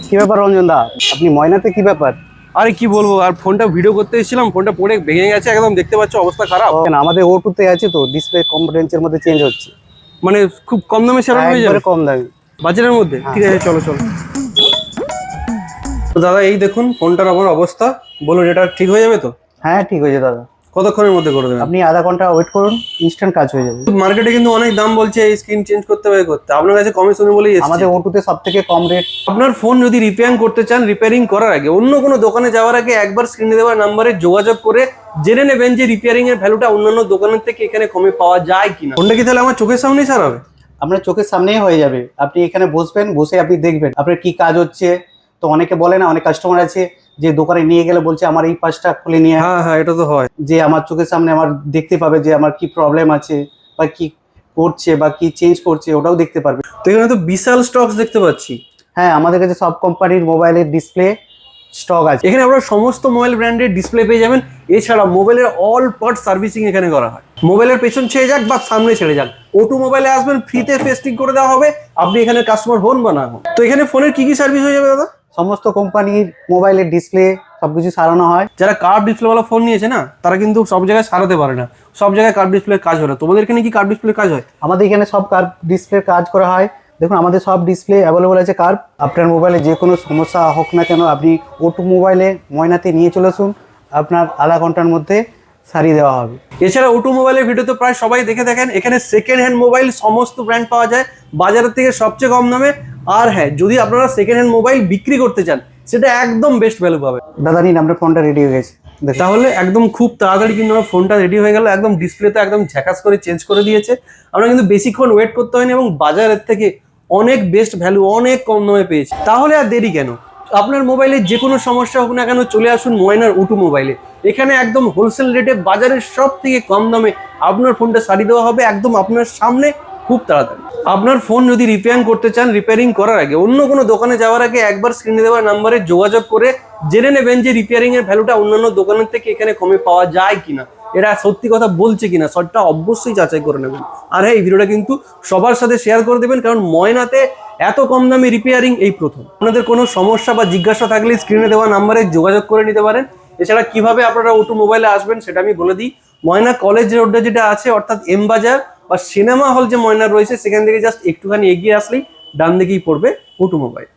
কি ব্যাপার রঞ্জন দা, আপনি ময়নাতে কি ব্যাপার? আরে কি বলবো, আর ফোনটা ভিডিও করতে এসেছিলাম, ফোনটা পড়ে ভেঙে গেছে একদম, দেখতে পাচ্ছ অবস্থা খারাপ। কেন, আমাদের O2 তে আছে তো, ডিসপ্লে কম রেঞ্জের মধ্যে চেঞ্জ হচ্ছে। মানে খুব কম দামে সেরকম হয়ে যাবে, একবারে কম দামি বাজেটের মধ্যে। ঠিক আছে, চলো চলো। তো দাদা এই দেখুন ফোনটার আমার অবস্থা, বলুন এটা ঠিক হয়ে যাবে তো? হ্যাঁ ঠিক হয়েছে দাদা, কতক্ষণের মধ্যে করে দেবেন? আপনি আধা ঘন্টা ওয়েট করুন, ইনস্ট্যান্ট কাজ হয়ে যাবে। মার্কেটে কিন্তু অনেক দাম বলছে এই স্ক্রিন চেঞ্জ করতে হবে, করতে আপনার কাছে কমে শুনে বলেই এসেছি। আমাদের O2 তে সব থেকে কম রেট। আপনার ফোন যদি রিপেয়ারিং করতে চান, রিপেয়ারিং করার আগে অন্য কোনো দোকানে যাওয়ার আগে একবার স্ক্রিনে দেওয়া নাম্বারে যোগাযোগ করে জেনে নেবেন যে রিপেয়ারিং এর ভ্যালুটা অন্যান্য দোকানের থেকে এখানে কমে পাওয়া যায় কিনা। ফোনটা কি তাহলে আমার চোখের সামনেই সার হবে? আপনার চোখের সামনেই হয়ে যাবে, আপনি এখানে বসবেন, বসে আপনি দেখবেন আপনার কি কাজ হচ্ছে। তো অনেকে বলে না, অনেক কাস্টমার আছে যে দোকানে নিয়ে গেলে বলছে আমার এই পাশটা খুলে নিয়ে, হ্যাঁ হ্যাঁ, এটা তো হয়। যে আমার চোখের সামনে আমার দেখতে পাবে যে আমার কি প্রবলেম আছে বা কি করছে বা কি চেঞ্জ করছে, ওটাও দেখতে পারবে। তো এখানে তো বিশাল স্টকস দেখতে পাচ্ছি। হ্যাঁ, আমাদের কাছে সব কোম্পানির মোবাইলের ডিসপ্লে স্টক আছে। এখানে আপনারা সমস্ত মোবাইল ব্র্যান্ডের ডিসপ্লে পেয়ে যাবেন। এছাড়া মোবাইলের অল পার্ট সার্ভিসিং এখানে করা হয়। মোবাইলের পেছন ছেড়ে যাক বা সামনে ছেড়ে যাক, O2 মোবাইলে আসবেন, ফ্রিতে টেস্টিং করে দেওয়া হবে, আপনি এখানে কাস্টমার হন বা না হন। তো এখানে ফোনের কি কি সার্ভিস হয়ে যাবে দাদা? সমস্ত কোম্পানির মোবাইলের ডিসপ্লে সবকিছু সারানো হয়। যারা কার্ভ ডিসপ্লেওয়ালা ফোন নিয়েছে না, তারা কিন্তু সব জায়গায় সারাতে পারে না, সব জায়গায় কার্ভ ডিসপ্লের কাজ হয় না। তোমাদের এখানে কি কার্ভ ডিসপ্লের কাজ হয়? আমাদের এখানে সব কার্ভ ডিসপ্লের কাজ করা হয়। দেখুন, আমাদের সব ডিসপ্লে অ্যাভেলেবল আছে কার্ভ। আপনার মোবাইলে যে কোনো সমস্যা হোক না কেন, আপনি O2 মোবাইলে ময়নাতে নিয়ে চলে আসুন, আপনার আধা ঘন্টার মধ্যে সারিয়ে দেওয়া হবে। এছাড়া O2 মোবাইলের ভিডিও তো প্রায় সবাই দেখে থাকেন। এখানে সেকেন্ড হ্যান্ড মোবাইল সমস্ত ব্র্যান্ড পাওয়া যায় বাজারের থেকে সবচেয়ে কম দামে। আর হ্যাঁ, যদি আপনারা সেকেন্ড হ্যান্ড মোবাইল বিক্রি করতে চান, সেটা একদম বেস্ট ভ্যালু পাবে। দাদা নিন, আপনার ফোনটা রেডি হয়ে গেছে। দেখুন, তাহলে একদম খুব তাড়াতাড়ি কিন্তু আমার ফোনটা রেডি হয়ে গেল, একদম ডিসপ্লেতে একদম ঝাকাস করে চেঞ্জ করে দিয়েছে। আমরা কিন্তু বেশিক্ষণ ওয়েট করতে হয়নি এবং বাজারের থেকে অনেক বেস্ট ভ্যালু, অনেক কম দামে পেয়েছি। তাহলে আর দেরি কেন, আপনার মোবাইলে যে কোনো সমস্যা হোক না কেন, চলে আসুন ময়নার O2 মোবাইলে। এখানে একদম হোলসেল রেটে বাজারের সব থেকে কম দামে আপনার ফোনটা সারিয়ে দেওয়া হবে একদম আপনার সামনে, খুব তাড়াতাড়ি। আপনার ফোন যদি রিপেয়ারিং করতে চান, রিপেয়ারিং করার আগে অন্য কোনো দোকানে যাওয়ার আগে একবার স্ক্রিনে দেওয়া নাম্বারে যোগাযোগ করে জেনে নেবেন যে রিপেয়ারিং এর ভ্যালুটা অন্যান্য দোকানের থেকে এখানে কমে পাওয়া যায় কিনা, এরা সত্যি কথা বলছে কিনা, সবটা অবশ্যই যাচাই করে নেবেন। আর হ্যাঁ, এই ভিডিওটা কিন্তু সবার সাথে শেয়ার করে দেবেন, কারণ ময়নাতে এত কম দামে রিপেয়ারিং এই প্রথম। আপনাদের কোনো সমস্যা বা জিজ্ঞাসা থাকলে স্ক্রিনে দেওয়া নাম্বারে যোগাযোগ করে নিতে পারেন। এছাড়া কিভাবে আপনারা O2 মোবাইলে আসবেন সেটা আমি বলে দিই। ময়না কলেজ রোডে যেটা আছে, অর্থাৎ এম বাজার বা সিনেমা হল যে ময়না রয়েছে, সেখান থেকে জাস্ট একটুখানি এগিয়ে আসলেই ডান দিকেই পড়বে O2 মোবাইল।